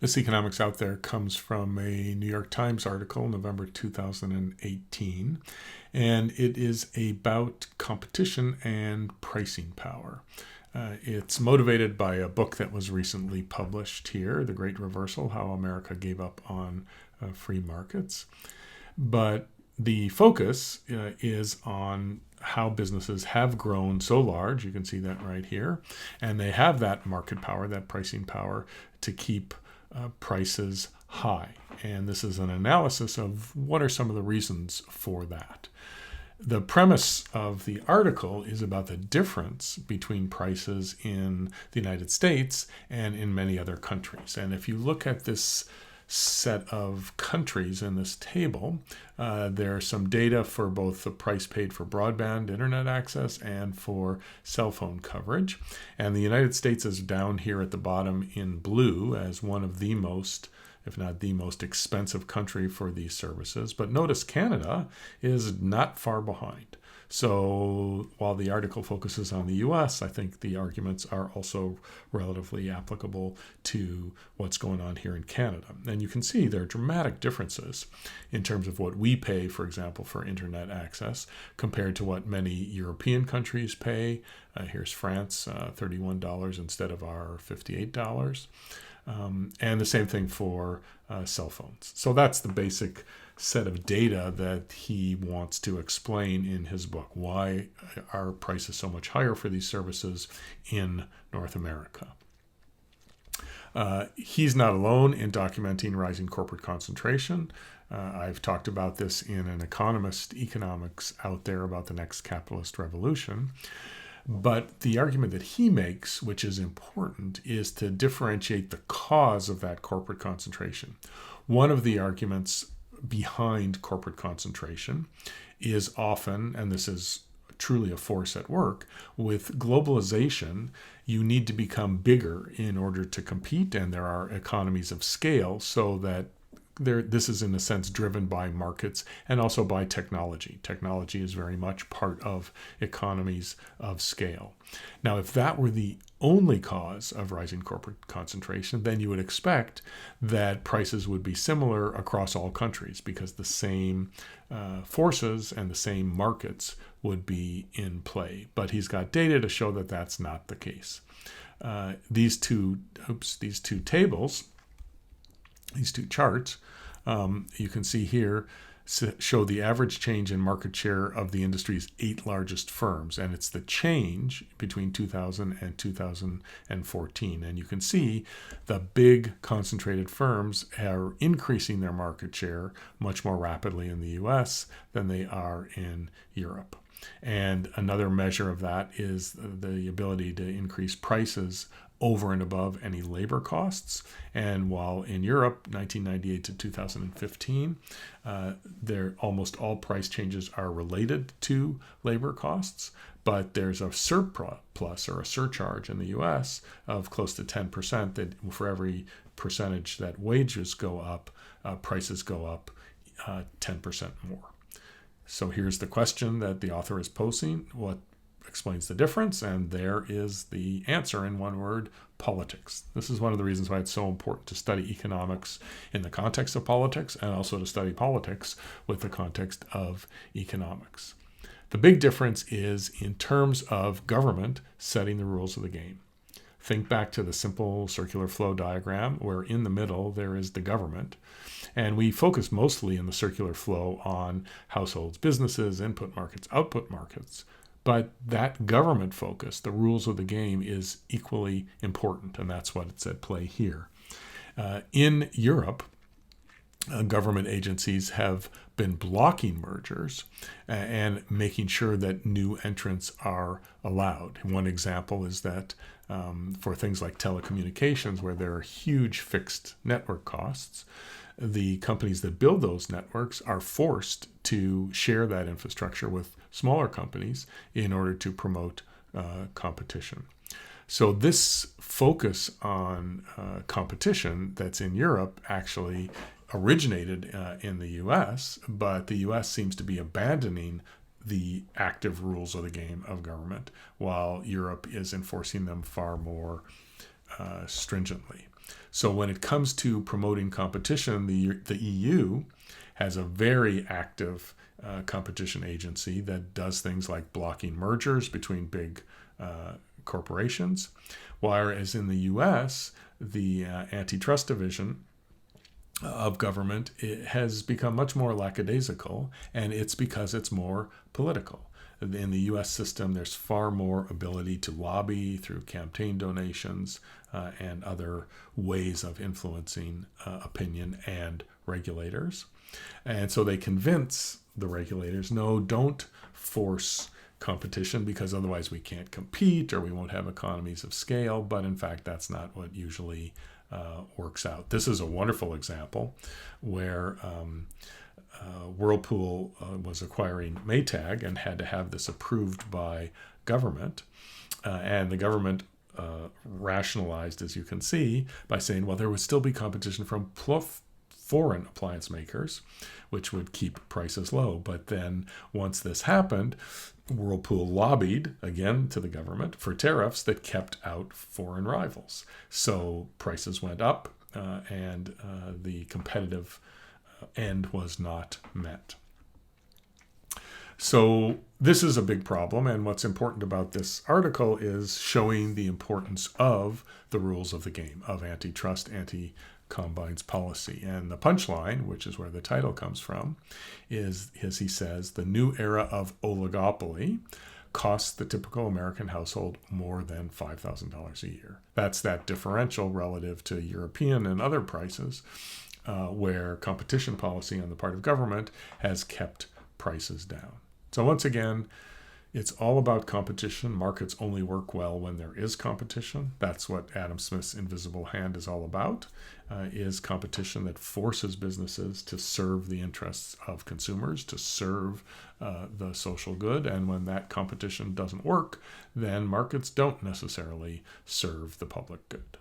This Economics Out There comes from a New York Times article, November 2018, and it is about competition and pricing power. It's motivated by a book that was recently published here, The Great Reversal, How America Gave Up on Free Markets. But the focus is on how businesses have grown so large, you can see that right here, and they have that market power, that pricing power to keep prices high. And this is an analysis of what are some of the reasons for that. The premise of the article is about the difference between prices in the United States and in many other countries. And if you look at this set of countries in this table, there's some data for both the price paid for broadband internet access and for cell phone coverage. And the United States is down here at the bottom in blue as one of the most, if not the most expensive country for these services. But notice Canada is not far behind. So while the article focuses on the US, I think the arguments are also relatively applicable to what's going on here in Canada. And you can see there are dramatic differences in terms of what we pay, for example, for internet access compared to what many European countries pay. Here's France, $31 instead of our $58. And the same thing for cell phones. So that's the basic set of data that he wants to explain in his book. Why are prices so much higher for these services in North America? He's not alone in documenting rising corporate concentration. I've talked about this in an Economics Out There about the next capitalist revolution. But the argument that he makes, which is important, is to differentiate the cause of that corporate concentration. One of the arguments behind corporate concentration is often, and this is truly a force at work, with globalization, you need to become bigger in order to compete, and there are economies of scale so that this is in a sense driven by markets and also by technology. Technology is very much part of economies of scale. Now, if that were the only cause of rising corporate concentration, then you would expect that prices would be similar across all countries because the same forces and the same markets would be in play. But he's got data to show that that's not the case. These two tables, these two charts, you can see here, show the average change in market share of the industry's 8 largest firms. And it's the change between 2000 and 2014. And you can see the big concentrated firms are increasing their market share much more rapidly in the US than they are in Europe. And another measure of that is the ability to increase prices over and above any labor costs. And while in Europe, 1998 to 2015, almost all price changes are related to labor costs, but there's a surplus or a surcharge in the US of close to 10% that for every percentage that wages go up, prices go up 10% more. So here's the question that the author is posing. What explains the difference? And there is the answer in one word: politics. This is one of the reasons why it's so important to study economics in the context of politics and also to study politics with the context of economics. The big difference is in terms of government setting the rules of the game. Think back to the simple circular flow diagram where in the middle there is the government. And we focus mostly in the circular flow on households, businesses, input markets, output markets. But that government focus, the rules of the game, is equally important, and that's what's at play here. In Europe, government agencies have been blocking mergers and making sure that new entrants are allowed. One example is that for things like telecommunications, where there are huge fixed network costs, the companies that build those networks are forced to share that infrastructure with smaller companies in order to promote competition. So this focus on competition that's in Europe actually originated in the US, but the US seems to be abandoning the active rules of the game of government, while Europe is enforcing them far more stringently. So when it comes to promoting competition, the EU has a very active competition agency that does things like blocking mergers between big corporations, whereas in the US, the antitrust division of government, it has become much more lackadaisical, and it's because it's more political. In the US system, there's far more ability to lobby through campaign donations and other ways of influencing opinion and regulators. And so they convince the regulators, no, don't force competition because otherwise we can't compete or we won't have economies of scale. But in fact, that's not what usually works out. This is a wonderful example where Whirlpool was acquiring Maytag and had to have this approved by government. And the government rationalized, as you can see, by saying, well, there would still be competition from foreign appliance makers, which would keep prices low. But then once this happened, Whirlpool lobbied again to the government for tariffs that kept out foreign rivals. So prices went up and the competitive end was not met. So this is a big problem, and what's important about this article is showing the importance of the rules of the game, of antitrust, anti-combines policy. And the punchline, which is where the title comes from, is, as he says, the new era of oligopoly costs the typical American household more than $5,000 a year. That's that differential relative to European and other prices, where competition policy on the part of government has kept prices down. So once again, it's all about competition. Markets only work well when there is competition. That's what Adam Smith's invisible hand is all about, is competition that forces businesses to serve the interests of consumers, to serve the social good. And when that competition doesn't work, then markets don't necessarily serve the public good.